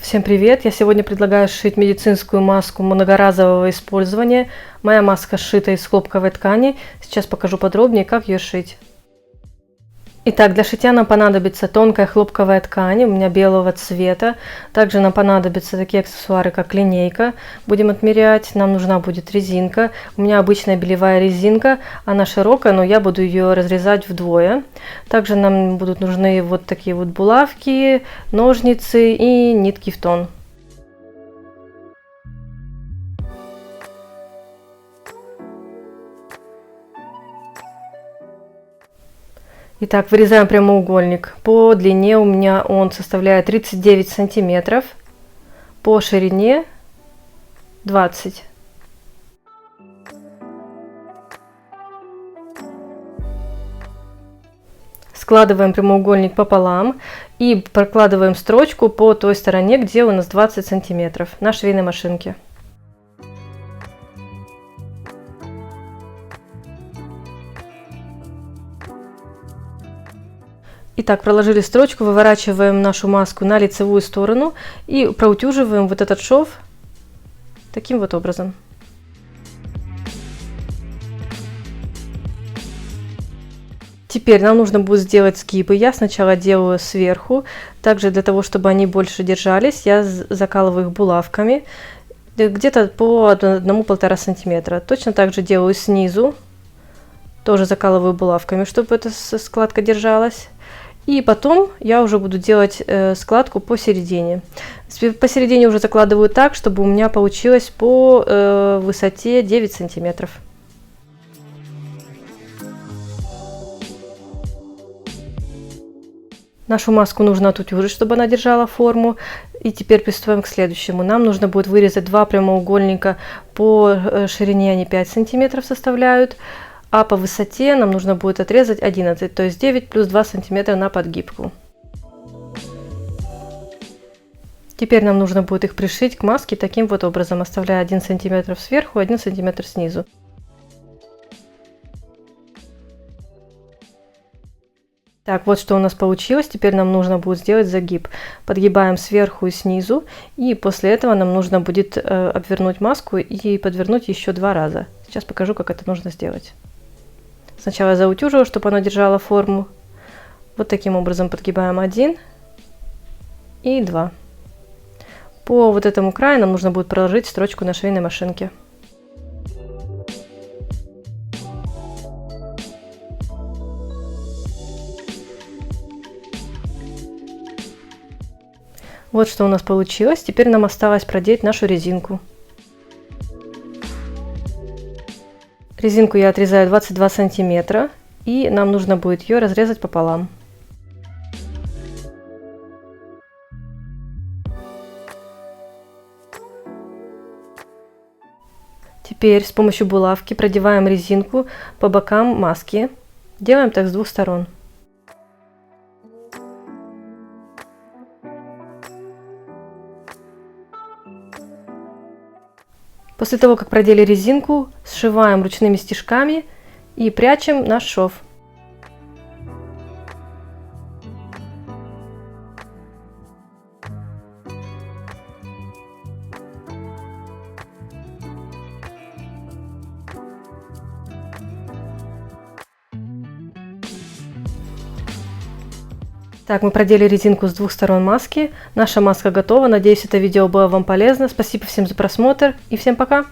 Всем привет! Я сегодня предлагаю сшить медицинскую маску многоразового использования. Моя маска сшита из хлопковой ткани. Сейчас покажу подробнее, как ее шить. Итак, для шитья нам понадобится тонкая хлопковая ткань, у меня белого цвета. Также нам понадобятся такие аксессуары, как линейка. Будем отмерять. Нам нужна будет резинка. У меня обычная белевая резинка, она широкая, но я буду ее разрезать вдвое. Также нам будут нужны вот такие вот булавки, ножницы и нитки в тон. Итак, вырезаем прямоугольник. По длине у меня он составляет 39 сантиметров, по ширине 20. Складываем прямоугольник пополам и прокладываем строчку по той стороне, где у нас 20 сантиметров на швейной машинке. Итак, проложили строчку, выворачиваем нашу маску на лицевую сторону и проутюживаем вот этот шов таким вот образом. Теперь нам нужно будет сделать сгибы. Я сначала делаю сверху, также для того, чтобы они больше держались, я закалываю их булавками, где-то по 1–1,5 сантиметра. Точно так же делаю снизу, тоже закалываю булавками, чтобы эта складка держалась. И потом я уже буду делать складку посередине. Посередине уже закладываю так, чтобы у меня получилось по высоте 9 сантиметров. Нашу маску нужно отутюжить, чтобы она держала форму. И теперь приступаем к следующему. Нам нужно будет вырезать два прямоугольника, по ширине они 5 сантиметров составляют. А по высоте нам нужно будет отрезать 11, то есть 9 плюс 2 сантиметра на подгибку. Теперь нам нужно будет их пришить к маске таким вот образом, оставляя 1 сантиметр сверху, 1 сантиметр снизу. Так, вот что у нас получилось. Теперь нам нужно будет сделать загиб. Подгибаем сверху и снизу, и после этого нам нужно будет обвернуть маску и подвернуть еще 2 раза. Сейчас покажу, как это нужно сделать. Сначала заутюживаю, чтобы она держала форму. Вот таким образом подгибаем 1 и 2. По вот этому краю нам нужно будет проложить строчку на швейной машинке. Вот что у нас получилось. Теперь нам осталось продеть нашу резинку. Резинку я отрезаю 22 сантиметра, и нам нужно будет ее разрезать пополам. Теперь с помощью булавки продеваем резинку по бокам маски. Делаем так с 2 сторон. После того, как продели резинку, сшиваем ручными стежками и прячем наш шов. Так, мы продели резинку с 2 сторон маски. Наша маска готова. Надеюсь, это видео было вам полезно. Спасибо всем за просмотр и всем пока!